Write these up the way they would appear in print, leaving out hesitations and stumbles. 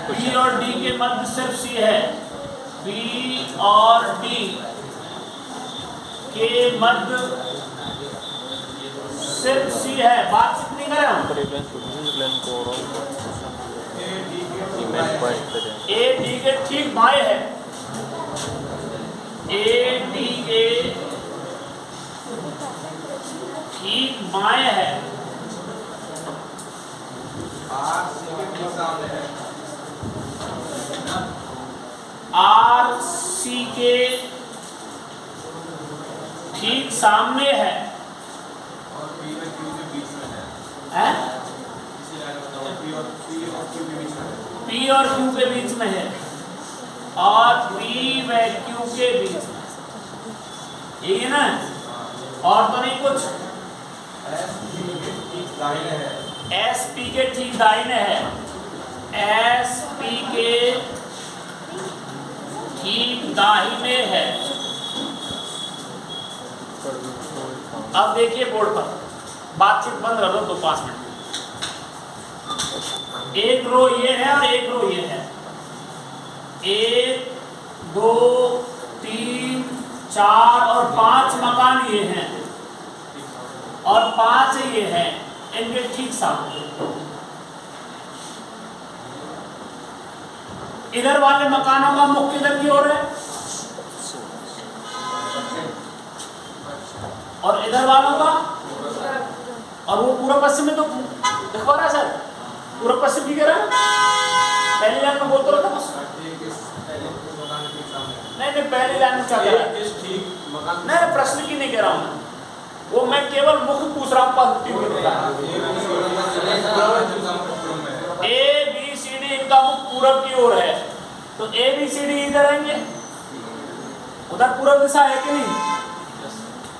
B और D के मध्य सिर्फ सी है, बी और डी के मध्य सिर्फ सी है। बातचीत नहीं कर रहे हम। ए डी के ठीक बाएं है, ए डी के ठीक बाएं है, आर सी के ठीक सामने है, पी और क्यू के बीच में है, और पी व क्यू के बीच में, यही है ना? और तो नहीं कुछ। एस पी के ठीक दाहिने है, एस पी के ठीक दाहिने है। अब देखिए बोर्ड पर, बातचीत बंद कर दो 2-5 मिनट। एक रो ये है और एक रो ये है, 1 2 3 4 और 5 मकान ये हैं और 5 ये हैं, इनके ठीक सामने। इधर वाले मकानों का मुख किधर की ओर है और इधर वालों का, और वो पूर्व पश्चिम में तो दिखवा रहा है सर, पूर्व पश्चिम की कह रहा है। पहली लाइन में बोलते रहता बस, नहीं पहली लाइन में क्या कह रहा है? नहीं प्रश्न की नहीं कह रहा हूँ, वो मैं केवल मुख पूछ रहा हूँ। ए बी सी डी इनका मुख पूरब की ओर है, तो ए बी सी डी इधर आएंगे, उधर पूरब दिशा है कि नहीं?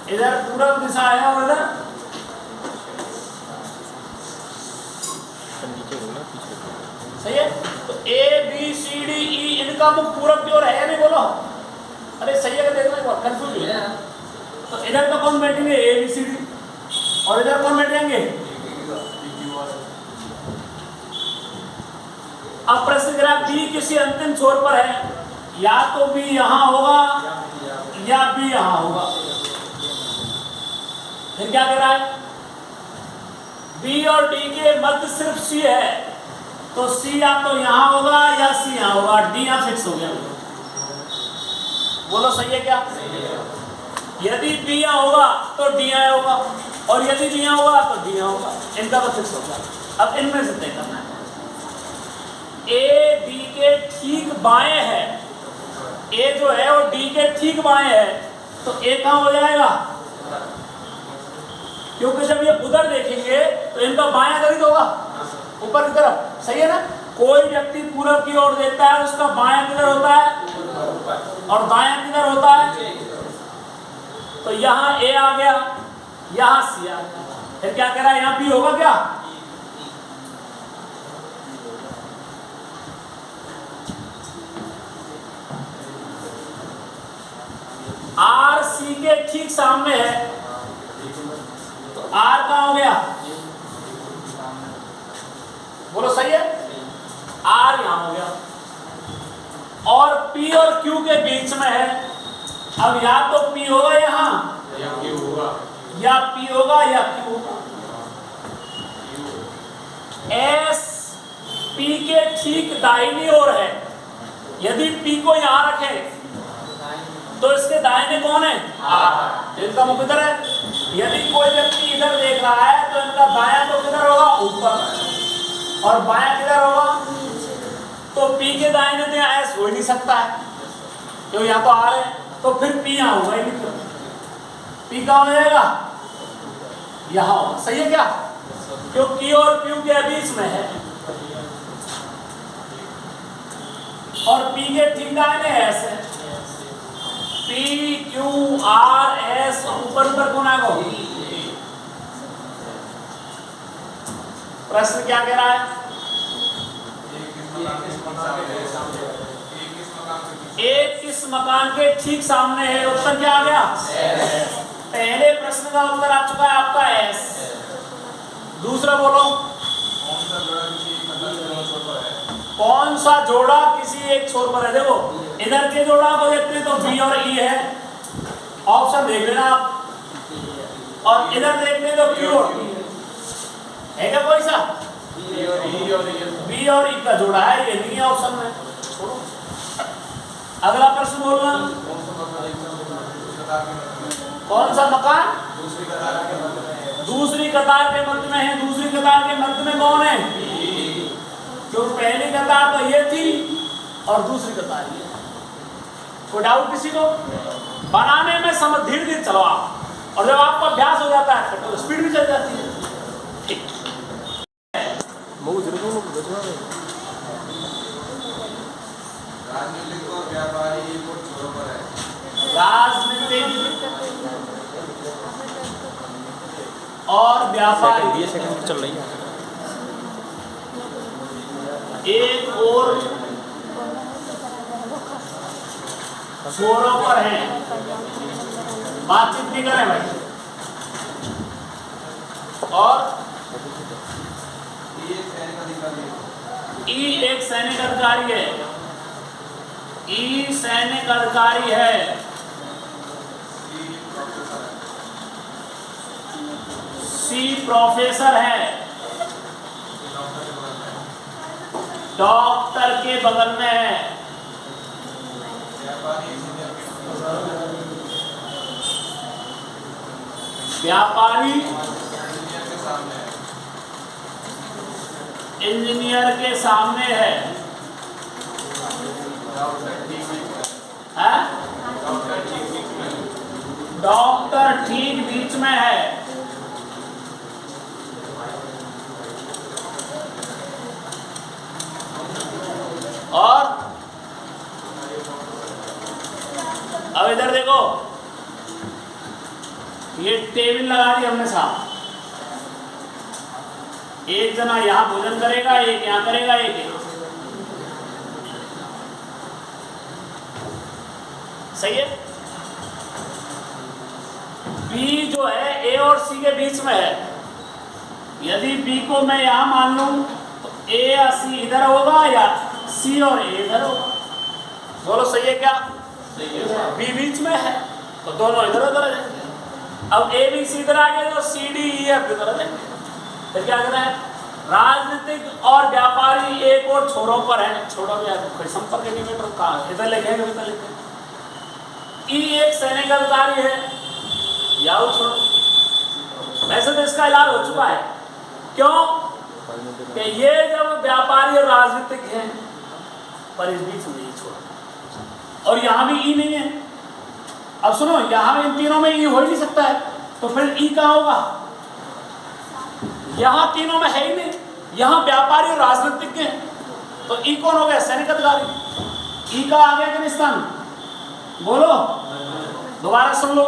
इधर पूरब दिशा है और इधर सही है। तो A B C D E इनका मुख पूरब की ओर है या नहीं? बोलो। अरे सही है, देखो एक बार कंफ्यूज है। तो इधर तो कौन बैठेंगे? ए बी सी डी, और इधर कौन बैठेंगे? अब प्रश्न करा बी किसी अंतिम छोर पर है, या तो बी यहां होगा या बी यहां होगा। फिर क्या कह रहा है? बी और डी के मध्य सिर्फ सी है, तो सी या तो यहां होगा या सी यहां होगा, डी यहां फिक्स हो गया। बोलो सही है क्या? यदि बी यहां होगा तो डी यहां होगा, और यदि डी यहां होगा तो डी यहां होगा, इनका तो फिक्स हो गया। अब इनमें से तय करना है। ए डी के ठीक बाएं है, ए जो है वो डी के ठीक बाएं है, तो ए कहां हो जाएगा? क्योंकि जब ये उधर देखेंगे तो इनका बायां गणित होगा ऊपर की तरफ, सही है ना? कोई व्यक्ति पूरब की ओर देखता है, उसका बायां किधर होता है और दायां किधर होता है? तो यहाँ ए आ गया, यहाँ सी आ गया। फिर क्या कह रहा है? यहाँ बी होगा क्या? आर सी के ठीक सामने है, तो आर कहां हो गया? बोलो सही है, आर यहां हो गया, और पी और क्यू के बीच में है। अब या तो पी होगा यहां या पी होगा, या पी होगा या क्यू होगा। एस पी के ठीक दाहिनी ओर है, यदि पी को यहां रखें तो इसके दाहिने कौन है? आर, इनका मुख इधर है। यदि कोई व्यक्ति इधर देख रहा है तो इनका दायां तो किधर होगा? ऊपर, और बायां किधर होगा? तो पी के दाहिने तो यहाँ एस हो ही नहीं सकता है, क्यों? यहाँ तो आर है, तो फिर पी यहाँ होगा ही नहीं। पी कहाँ हो जाएगा? यहाँ होगा, सही है क्या? क्यों? क्यू और क्यू के बीच में है, और पी के ठीक दाहिने एस है। पी क्यू आर एस, ऊपर ऊपर कौन आएगा? प्रश्न क्या कह रहा है? एक किस मकान के ठीक सामने है? उत्तर क्या आ गया? पहले प्रश्न का उत्तर आ चुका है आपका एस। दूसरा बोलो। कौन सा जोड़ा किसी एक छोर पर है? देखो इधर के जोड़ा को देखते हैं तो बी और ई है, ऑप्शन देख लेना आप, और इधर देखते हैं तो क्यू और टी है क्या कोई सा? बी और ई का जोड़ा है, ये नहीं है ऑप्शन में, छोड़ो। अगला प्रश्न बोलना, कौन सा मकान दूसरी कतार के मध्य में है? दूसरी कतार के मध्य में कौन है? क्योंकि पहली कतार तो ये थी और दूसरी कतार ये। कोई डाउट किसी को? बनाने में समझ धीरे धीरे चलो आप, और जब आपको अभ्यास हो जाता है तो स्पीड भी चल जाती है। ठीक, राजनीतिक और व्यापारी वो छोरों पर है। राजनीतिक और व्यापारी चल रही है, एक और छोरों पर है। बातचीत नहीं करें भाई। और ई एक सैनिक अधिकारी है, ई सैनिक अधिकारी है। सी प्रोफेसर है, डॉक्टर के बगल में है। व्यापारी इंजीनियर के सामने है, डॉक्टर ठीक बीच में है। और अब इधर देखो, ये टेबल लगा दी हमने साहब, एक जना यहां भोजन करेगा, एक यहां करेगा, एक यहाँ। सही है? बी जो है ए और सी के बीच में है। यदि बी को मैं यहां मान लूं तो ए या सी इधर होगा या सी और ए इधर होगा। बोलो सही है क्या? सही है। बी बीच में है तो दोनों इधर उधर है। अब ए बी सी इधर आ गए तो सी डी ई एफ इधर है। तो क्या कहना है? राजनीतिक और व्यापारी एक और छोरों पर है। छोड़ो कोई संपर्क एलिमेंटर कहाँ इधर लिखेंगे, इधर लिखेंगे। ई एक सैनिक अधिकारी है, या छोड़ो। वैसे तो इसका इलाज हो चुका है। क्यों? कि ये जब व्यापारी और राजनीतिक हैं, पर इस बीच में ई छोड़ो, और यहाँ भी ई नहीं है। अब सुनो, यहाँ इन तीनों में ई हो ही नहीं सकता है, तो फिर ई कहाँ होगा? यहाँ तीनों में है ही नहीं। यहाँ व्यापारी और राजनीतिक हैं, तो ई कौन हो गया? सैनिक अधिकारी। ई का आगे का निशान बोलो, दोबारा सुन लो।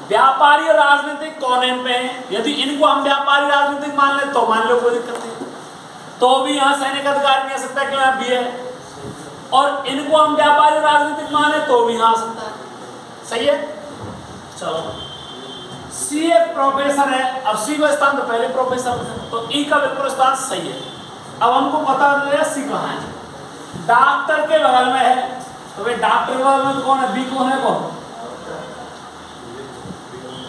व्यापारी और राजनीतिक कौन इन पे हैं? यदि इनको हम व्यापारी राजनीतिक मान ले तो मान लो, कोई दिक्कत नहीं, तो भी यहाँ सैनिक अधिकारी नहीं आ सकता, क्यों? यहाँ भी है। और इनको हम व्यापारी राजनीतिक माने तो भी यहाँ आ सकता है। सही है? चलो, सी एक प्रोफेसर है। अब सी का स्थान तो पहले प्रोफेसर, तो ई का विपरीत स्थान सही है। अब हमको पता है सी कहाँ है। डॉक्टर के बगल में है, तो भाई डॉक्टर के बगल में कौन है? बी कौन है? कौन?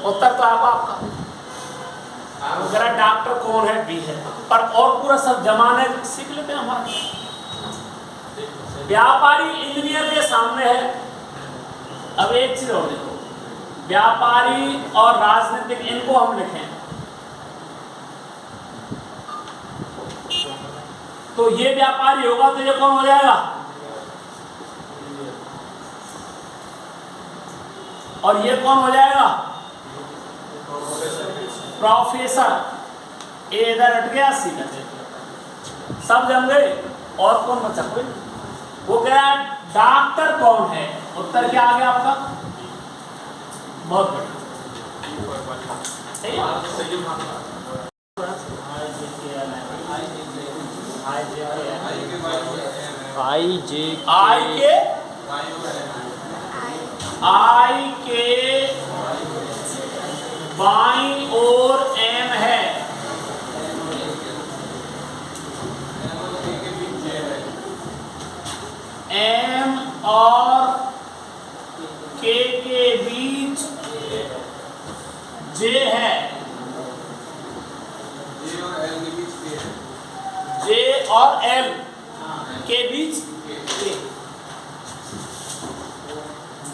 उत्तर तो आपका जरा डॉक्टर कौन है? बी है। पर और पूरा सब जमाने सीख लेते हैं हमारे। व्यापारी इंजीनियर के सामने है। अब एक चीज और देखो, व्यापारी और राजनीतिक इनको हम लिखें तो ये व्यापारी होगा, तो ये कौन हो जाएगा? और ये कौन हो जाएगा? प्रोफेसर। ए इधर हट गया, सी का सब जम गए, और कौन बचा? कोई? वो कह रहा है डॉक्टर कौन है? उत्तर क्या आ गया आपका? बहुत बढ़िया, सही है। आई के बाईं ओर एम है। और एल के बीच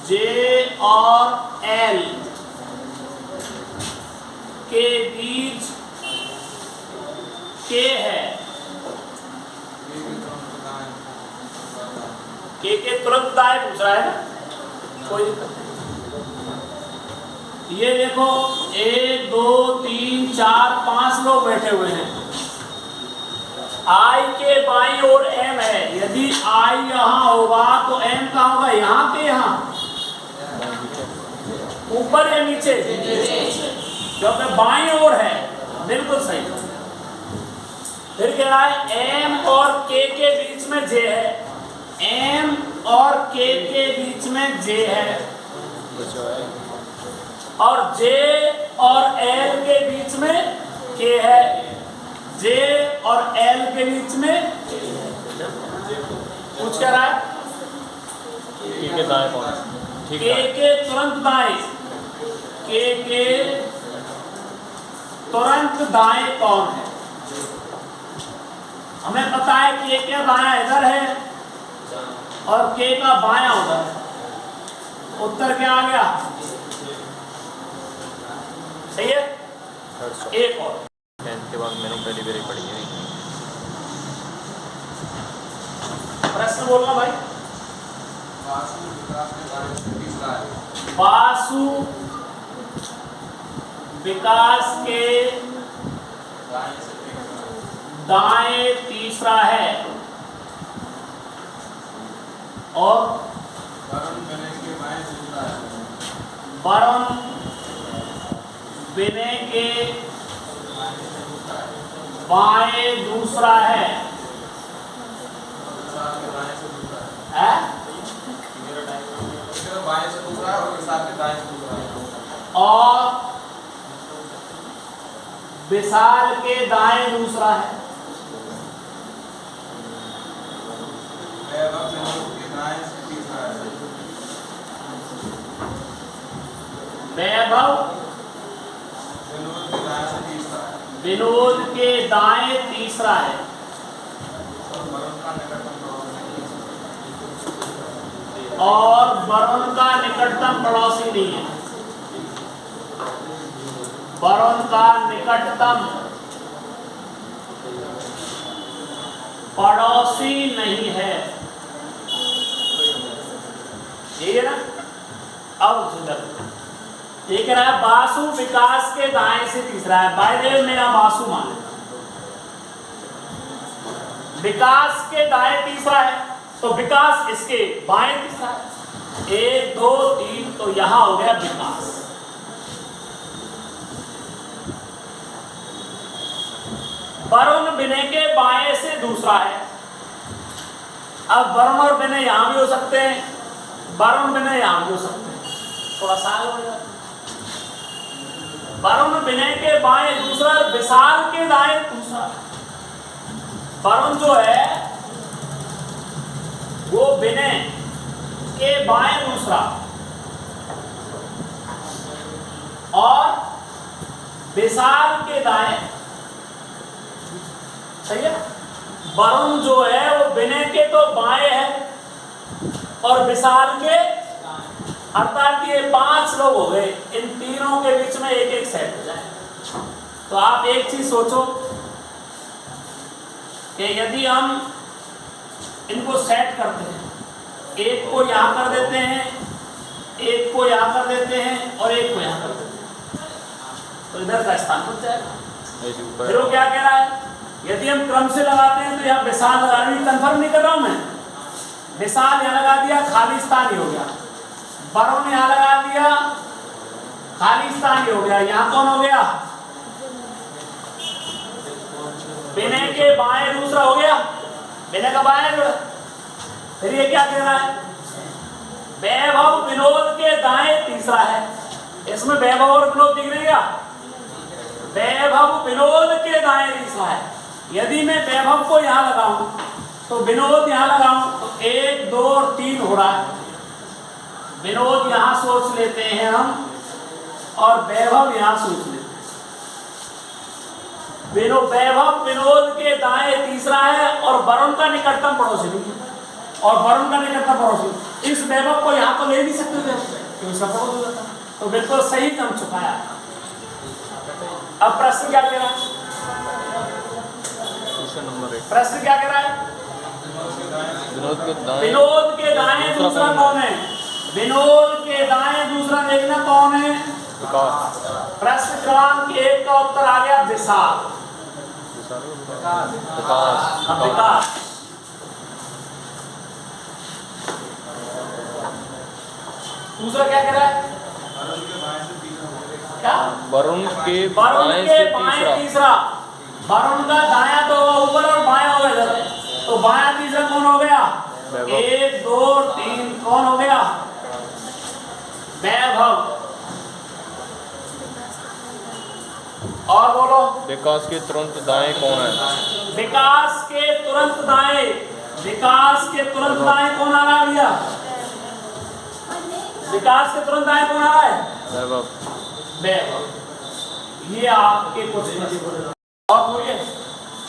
जे और एल के बीच के है। के तुरंत दाएं पूछ रहा है ना, कोई दिक्कत नहीं। ये देखो 1 2 3 4 5 लोग बैठे हुए हैं। आई के बाईं ओर एम है। यदि आई यहां होगा तो एम कहां होगा? यहां के यहां, ऊपर या नीचे? क्योंकि बाईं ओर है। बिल्कुल सही। फिर कह रहा है एम और के बीच में जे है। एम और के बीच में जे है और जे और एल के बीच में के है। जे और एल के बीच में कुछ कह रहा है के दाएं कौन? के तुरंत दाएं। के तुरंत दाएं कौन है? हमें पता है कि के दायां इधर है और के का बायां उधर है। उत्तर क्या आ गया? सही है। एक और 10th के बाद मैंने पहली बार पढ़ी है। प्रश्न बोलना भाई। वासु विकास के दाएं तीसरा है और वरुण विनय के बाएं दूसरा है। और विशाल के दाएं दूसरा है। वैभव विनोद के दाएं तीसरा है। और वरुण का निकटतम पड़ोसी नहीं है। वरुण का निकटतम पड़ोसी नहीं है। ठीक है ना। अब सुंदर ये कह रहा है वासु विकास के दाएं से तीसरा है। बाय द वे मेरा वासु माने विकास के दाएं तीसरा है तो विकास इसके बाएं तीसरा है। 1 2 3 तो यहां हो गया विकास। वरुण विनय के बाएं से दूसरा है। अब वरुण और विनय यहां भी हो सकते हैं, वरुण विनय यहां भी हो सकते हैं। थोड़ा सा हो जाए। वरुण विनय के बाएं दूसरा, विशाल के दाएं दूसरा। वरुण जो है वो विनय के बाएं दूसरा और विशाल के दाएं। सही है। वरुण जो है वो विनय के तो बाएं है और विशाल के, अर्थात ये 5 लोग हो गए। इन तीनों के बीच में एक एक सेट हो जाए। तो आप एक चीज सोचो कि यदि हम इनको सेट करते हैं, एक को यहां कर देते हैं, एक को यहां कर देते हैं और एक को यहां कर देते हैं, तो इधर का स्थान बच जाएगा। फिर वो क्या कह रहा है? यदि हम क्रम से लगाते हैं तो यहाँ विशाल लगा रहे हैं। कंफर्म नहीं कर रहा हूं मैं। विशाल यहाँ लगा दिया, खाली स्थान ही हो गया। वरुण यहाँ लगा दिया, खाली स्थान ही हो गया। यहाँ कौन हो गया? विनय के बाएं दूसरा हो गया। विनय का बाएं जुड़ा। फिर ये क्या कह रहा है? वैभव विनोद के दाएं तीसरा है। इसमें वैभव और विनोद दिख रही है। वैभव विनोद के दाएं तीसरा है। यदि मैं वैभव को यहां लगाऊं तो विनोद यहां लगाऊं तो 1 2 और 3 हो रहा है। विनोद यहां सोच लेते हैं हम और वैभव यहां सोच लेते हैं। वैभव विनोद के दाएं तीसरा है और वरुण का निकटतम पड़ोसी नहीं है। और वरुण का निकटतम पड़ोसी, इस वैभव को यहाँ तो ले नहीं सकते थे क्योंकि सपोर्ट हो जाता। तो बिल्कुल सही क्रम चुकाया। अब प्रश्न क्या कह रहा है? क्वेश्चन नंबर 1, प्रश्न क्या कह रहा है? विनोद के दाएं दूसरा कौन है? विनोद के दाएं दूसरा देखना कौन है? विकास। प्रश्न क्रमांक 1 का उत्तर आ गया विशाल। विकास। अब विकास। दूसरा क्या कह रहा है? क्या? वरुण के वरुण बाएं के से बाएं तीसरा। तीसरा। वरुण का दाया तो ऊपर और बाया हो गया इधर। तो बाया तीसरा कौन हो गया? वैभव। 1 2 3 कौन हो गया? वैभव। और बोलो। विकास के तुरंत दाएं कौन है? विकास के तुरंत दाएं, विकास के तुरंत दाएं कौन आ रहा है भैया? विकास के तुरंत दाएं कौन आ रहा है? वैभव। वैभव। ये आपके क्वेश्चन और बोलिए।